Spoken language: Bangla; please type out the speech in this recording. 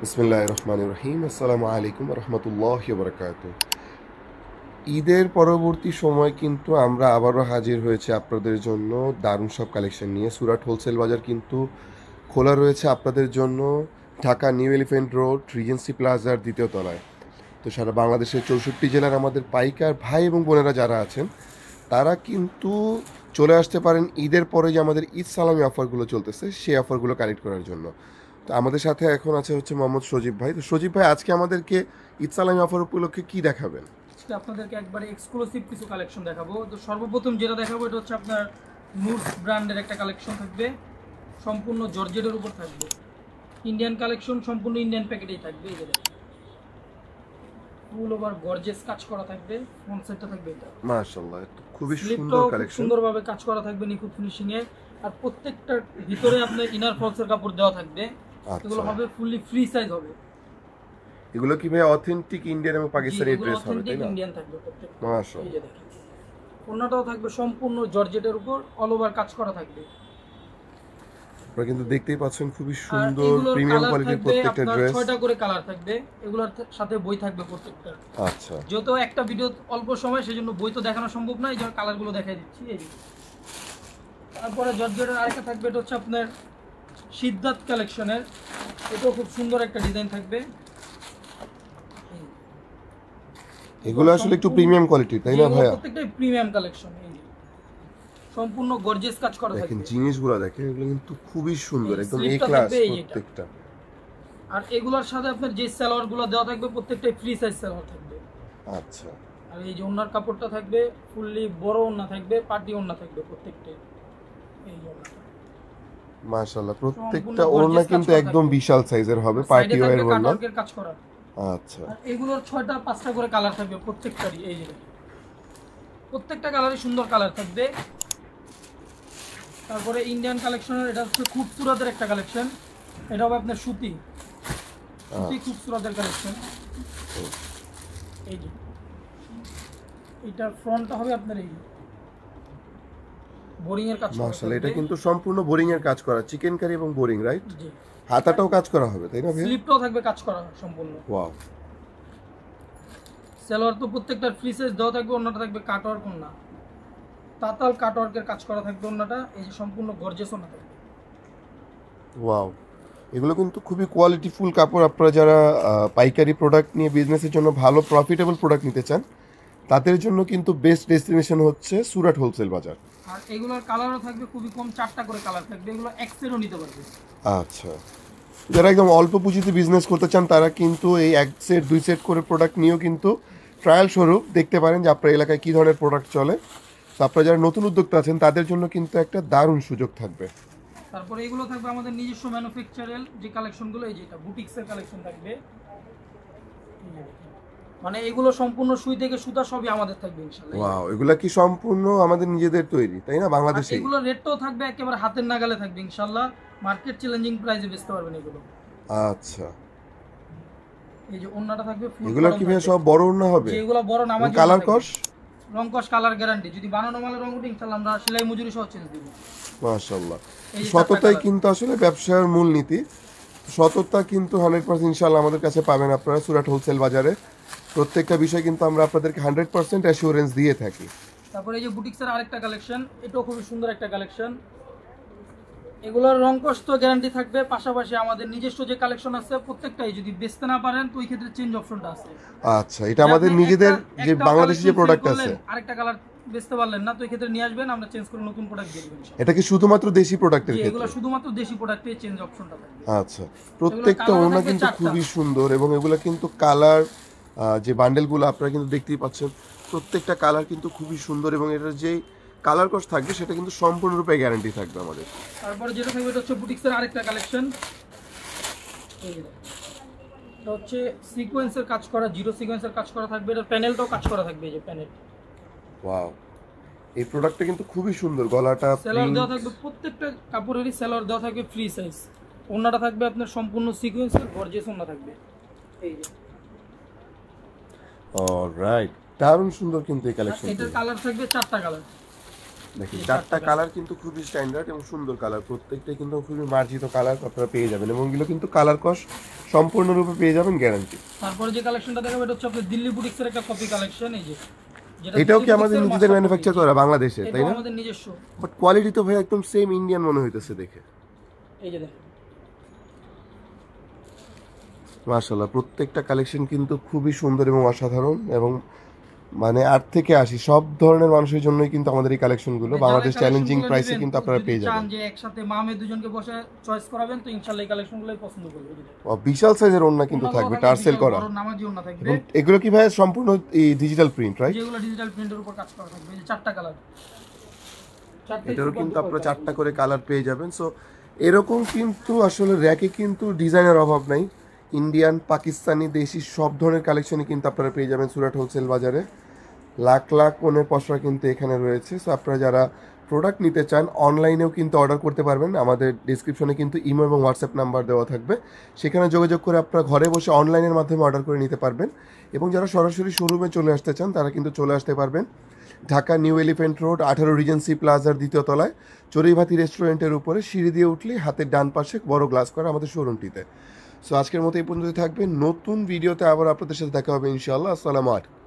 বিসমিল্লাহির রহমানির রহিম। আসসালামু আলাইকুম রহমতুল্লাহি ওয়া বারাকাতুহু। ঈদের পরবর্তী সময় কিন্তু আমরা আবারও হাজির হয়েছে আপনাদের জন্য দারুণ সব কালেকশন নিয়ে। সুরাট হোলসেল বাজার কিন্তু খোলা রয়েছে আপনাদের জন্য Dhaka new elephant road regency প্লাজার দ্বিতীয় তলায়। তো সারা বাংলাদেশের 64 জেলার আমাদের পাইকার ভাই এবং বোনেরা যারা আছেন তারা কিন্তু চলে আসতে পারেন ঈদের পরে যে আমাদের ঈদ সালামি অফারগুলো চলতেছে সেই অফারগুলো কালেক্ট করার জন্য। তো আমাদের সাথে এখন আছে হচ্ছে মোহাম্মদ সজীব ভাই। তো সজীব ভাই, আজকে আমাদেরকে ঈদ সালামি অফার উপলক্ষে কি দেখাবেন? আজকে আপনাদেরকে একবারে এক্সক্লুসিভ কিছু কালেকশন দেখাবো। তো সর্বপ্রথম যেটা দেখাবো এটা হচ্ছে আপনার নুডস ব্র্যান্ডের একটা কালেকশন থাকবে, সম্পূর্ণ জর্জেটের উপর থাকবে। ইন্ডিয়ান কালেকশন, সম্পূর্ণ ইন্ডিয়ান প্যাকেটেই থাকবে। এই যে ফুল ওভার গর্জিয়াস কাজ করা থাকবে, ফ্রন্ট সাইডটা থাকবে এটা মাশাআল্লাহ, খুবই সুন্দর স্লিপটাও খুব কালেকশন। সুন্দরভাবে কাজ করা থাকবে, নিখুঁত ফিনিশিং এ। আর প্রত্যেকটার ভিতরে আপনার ইনার ফক্সের কাপড় দেওয়া থাকবে। এগুলো হবে ফুললি ফ্রি সাইজ হবে। এগুলো কি ভাই অথেন্টিক ইন্ডিয়ান এবং পাকিস্তানি ড্রেস হবে, তাই না? ইন্ডিয়ান থাকবে প্রত্যেকটা। মাশাআল্লাহ, এই যে দেখেন, ওন্নাটাও থাকবে সম্পূর্ণ জর্জেটের উপর, অল ওভার কাজ করা থাকবে। আপনারা কিন্তু দেখতেই পাচ্ছেন খুবই আর সুন্দর এগুলোর প্রিমিয়াম কালার কোয়ালিটির থাকবে প্রত্যেকটা আপনার ড্রেস। 6টা করে কালার থাকবে। এগুলোর সাথে বই থাকবে প্রত্যেকটা। আচ্ছা, যেহেতু একটা ভিডিও অল্প সময়, সেজন্য বই তো দেখানো সম্ভব না, এই জন্য কালারগুলো দেখাই দিচ্ছি। এই যে। তারপরে জর্জেটের আরেকটা থাকবে, এটা হচ্ছে আপনার সিদ্ধার্থ কালেকশনের। এটাও খুব সুন্দর একটা ডিজাইন থাকবে। এগুলো আসলে একটু প্রিমিয়াম কোয়ালিটি, তাই না ভাইয়া? প্রত্যেকটাই প্রিমিয়াম কালেকশন। এই যে সম্পূর্ণ গর্জিয়াস কাজ করা থাকবে। দেখেন জিনিসগুলো, দেখেন এগুলো কিন্তু খুবই সুন্দর, এই একদম এ স্লিপটা ক্লাস থাকবে এই যেটা। প্রত্যেকটা। আর এগুলোর সাথে আপনার যে সালোয়ারগুলো দেওয়া থাকবে প্রত্যেকটাই ফ্রি সাইজ সালোয়ার থাকবে। আচ্ছা, আর এই যে ওন্নার কাপড়টা থাকবে ফুললি বড় ওন্না থাকবে, পার্টি ওন্না থাকবে প্রত্যেকটাই। এই যে ওন্নাটা মাশাআল্লাহ, প্রত্যেকটা সম্পূর্ণ ওড়না gorgeous কিন্তু কাজ করা একদম থাকবে। বিশাল সাইজের হবে, পার্টি সাইডে ওয়্যার থাকবে ওড়না। কাটওয়ার্কের কাজ করা। আচ্ছা, আর এগুলোর 6টা 5টা করে কালার থাকবে প্রত্যেকটারই। এই যে প্রত্যেকটা কালারই সুন্দর কালার থাকবে। তারপরে ইন্ডিয়ান কালেকশনের এটা হচ্ছে খুবসুরতের একটা কালেকশন। এটা হবে আপনার সুতি খুবসুরতের কালেকশন। এই যে এটার ফ্রন্টটা হবে আপনার এই বোরিং এর কাজ করা মাশাআল্লাহ, এটা থাকবে। কিন্তু সম্পূর্ণ বোরিং এর কাজ করা, চিকেন কারি এবং বোরিং, রাইট? জি, হাতাটাও কাজ করা হবে, তাই না ভাই? স্লিপটাও থাকবে কাজ করা সম্পূর্ণ। ওয়াও, সালোয়ার তো প্রত্যেকটার ফ্রি সাইজ দেওয়া থাকবে। ওন্নাটা থাকবে কাটওয়ার্ক ওন্না, তাতাল কাটওয়ার্কের কাজ করা থাকবে ওন্নাটা। এই যে সম্পূর্ণ গর্জিয়াস ওন্না থাকবে। ওয়াও, এগুলো কিন্তু খুবই কোয়ালিটিফুল কাপড়। আপনারা যারা পাইকারি প্রোডাক্ট নিয়ে বিজনেসের জন্য ভালো প্রফিটেবল প্রোডাক্ট নিতে চান, তাদের জন্য কিন্তু বেস্ট ডেস্টিনেশন হচ্ছে সুরাট হোলসেল বাজার। আর এগুলোর কালারও থাকবে খুবই কম, 4টা করে কালার থাকবে। এগুলো এক্সেরও নিতে পারবে। আচ্ছা, যারা একদম অল্প পুঁজিতে বিজনেস করতে চান তারা কিন্তু এই 1 সেট 2 সেট করে প্রোডাক্ট নিয়েও কিন্তু ট্রায়াল স্বরূপ দেখতে পারেন যে আপনার এলাকায় কী ধরনের প্রোডাক্ট চলে। তো আপনারা যারা নতুন উদ্যোক্তা আছেন তাদের জন্য কিন্তু একটা দারুণ সুযোগ থাকবে। তারপরে এগুলো থাকবে আমাদের নিজস্ব ম্যানুফ্যাকচারাল যে কালেকশনগুলো। এই যে এটা বুটিক্সের কালেকশন থাকবে। মানে এগুলো সম্পূর্ণ সুই থেকে সুতা সবই আমাদের থাকবে ইনশাআল্লাহ। ওয়াও, এগুলা কি সম্পূর্ণ আমাদের নিজেদের তৈরি, তাই না? বাংলাদেশে এগুলো রেটটাও থাকবে একেবারে হাতের নাগালে থাকবে ইনশাআল্লাহ। মার্কেট চ্যালেঞ্জিং প্রাইসে বেচতে পারবেন এগুলো। আচ্ছা, এই যে ওন্নাটা থাকবে ফুল। এগুলো কি ভাই সব বড় ওড়না হবে? যেগুলো বড় নামাজি কালার কস? রং কস কালার গ্যারান্টি। যদি বানানো মালের রং উঠে ইনশাআল্লাহ আমরা সেলাই মজুরি সহ চেঞ্জ দিব। মাশাআল্লাহ, এই যে সততাই চারটা কিন্তু আসলে ব্যবসার মূলনীতি। সততা কিন্তু 100% ইনশাআল্লাহ আমাদের কাছে পাবেন আপনারা সুরাট হোলসেল বাজারে। প্রত্যেকটা বিষয় কিন্তু আমরা আপনাদেরকে 100% অ্যাসিওরেন্স দিয়ে থাকি। তারপরে এই যে বুটিক্সের আরেকটা কালেকশন, এটাও খুবই সুন্দর একটা কালেকশন। এগুলোর রং কষ্ট গ্যারান্টি থাকবে। পাশাপাশি আমাদের নিজস্ব যে কালেকশন আছে প্রত্যেকটাই যদি বেচতে না পারেন তো ওই ক্ষেত্রে চেঞ্জ অপশনটা আছে। আচ্ছা, এটা আমাদের নিজেদের যে বাংলাদেশি যে প্রোডাক্ট আছে, আরেকটা কালার বেচতে পারলেন না তো ওই ক্ষেত্রে নিয়ে আসবেন, আমরা চেঞ্জ করে নতুন প্রোডাক্ট দিয়ে দিবেন। এটা কি শুধুমাত্র দেশি প্রোডাক্টের এগুলো ক্ষেত্রে? শুধুমাত্র দেশি প্রোডাক্টে চেঞ্জ অপশনটা থাকবে। আচ্ছা, প্রত্যেকটা colour ওড়না থাকবে কিন্তু 4টা। খুবই সুন্দর এবং এগুলো কিন্তু কালার, যে বান্ডেলগুলো আপনারা কিন্তু দেখতেই পাচ্ছেন, প্রত্যেকটা কালার কিন্তু খুবই সুন্দর এবং এটার যে কালার কস্ট থাকবে সেটা কিন্তু সম্পূর্ণরূপে গ্যারান্টি থাকবে আমাদের। তারপরে যেটা থাকবে এটা হচ্ছে বুটিক্সের আরেকটা কালেকশন। এটা হচ্ছে সিকোয়েন্সের কাজ করা, জিরো সিকোয়েন্সের কাজ করা থাকবে। এটা প্যানেলটাও কাজ করা থাকবে। এই যে প্যানেল, ওয়াও, এই প্রোডাক্টটা কিন্তু খুবই সুন্দর। গলাটা সেলর দেওয়া থাকবে, প্রত্যেকটা কাপড়েরই সেলর দেওয়া থাকবে ফ্রি সাইজ। ওন্নাটা থাকবে আপনার সম্পূর্ণ সিকোয়েন্সের গর্জিয়াস ওন্না থাকবে। এই যে অলরাইট, দারুণ সুন্দর কিন্তু এই কালেকশন। এটার কালার থাকবে 4টা কালার। দেখেন 4টা কালার কিন্তু খুবই স্ট্যান্ডার্ড এবং সুন্দর কালার, প্রত্যেকটাই কিন্তু খুবই মার্জিত কালার আপনারা পেয়ে যাবেন এবং এগুলো কিন্তু কালার কস্ট সম্পূর্ণরূপে পেয়ে যাবেন গ্যারান্টি। তারপরে যে কালেকশনটা দেখাবো এটা হচ্ছে আপনার দিল্লি বুটিক্সের একটা কপি কালেকশন, এই যে যেটা এটাও দিল্লি কি আমাদের বুটিক্সের নিজেদের master ম্যানুফ্যাকচার copy। করা বাংলাদেশে, তাই এটাও না? আমাদের নিজস্ব। বাট কোয়ালিটি তো ভাই একদম সেম ইন্ডিয়ান মনে হইতেছে দেখে। এই যে দেখেন, মাশাআল্লাহ, প্রত্যেকটা কালেকশন কিন্তু খুবই সুন্দর এবং অসাধারণ, এবং মানে 8 থেকে 80 সব ধরনের মানুষের জন্যই কিন্তু আমাদের এই কালেকশনগুলো যারা বাংলাদেশ চ্যালেঞ্জিং কালেকশনগুলো প্রাইসে নেবেন, কিন্তু আপনারা যদি পেয়ে চান যাবেন। যে একসাথে মামে দুজনকে বসে চয়েস করাবেন, তো ইনশাআল্লাহ এই কালেকশনগুলোই পছন্দ করবে। বিশাল সাইজের ওড়না কিন্তু থাকবে, টার্সেল করা, বড় নামাজি ওড়না থাকবে, এবং এগুলো কি ভাই সম্পূর্ণ ডিজিটাল প্রিন্ট, রাইট? যেগুলো ডিজিটাল প্রিন্টের উপর কাজ করা থাকবে। এই যে চারটা কালার, এটারও কিন্তু আপনারা 4টা করে কালার পেয়ে যাবেন। সো এরকম কিন্তু আসলে র্যাকে কিন্তু ডিজাইনের অভাব নাই। ইন্ডিয়ান, পাকিস্তানি, দেশি সব ধরনের কালেকশনই কিন্তু আপনারা পেয়ে যাবেন সুরাট হোলসেল বাজারে। লাখ লাখ পণ্যের পসরা কিন্তু এখানে রয়েছে। সো আপনারা যারা প্রোডাক্ট নিতে চান অনলাইনেও কিন্তু অর্ডার করতে পারবেন। আমাদের ডিসক্রিপশনে কিন্তু ইমো এবং হোয়াটসঅ্যাপ নাম্বার দেওয়া থাকবে, সেখানে যোগাযোগ করে আপনারা ঘরে বসে অনলাইনের মাধ্যমে অর্ডার করে নিতে পারবেন। এবং যারা সরাসরি শোরুমে চলে আসতে চান তারা কিন্তু চলে আসতে পারবেন Dhaka new elephant road 18 regency প্লাজার 2য় তলায় চড়ুইভাতি রেস্টুরেন্টের উপরে সিঁড়ি দিয়ে উঠলে হাতের ডান পাশে বড় গ্লাস করা আমাদের শোরুমটিতে। সো আজকের মতো এই পর্যন্ত থাকবে, নতুন ভিডিওতে আবার আপনাদের সাথে দেখা হবে ইনশাআল্লাহ। আসসালামু আলাইকুম।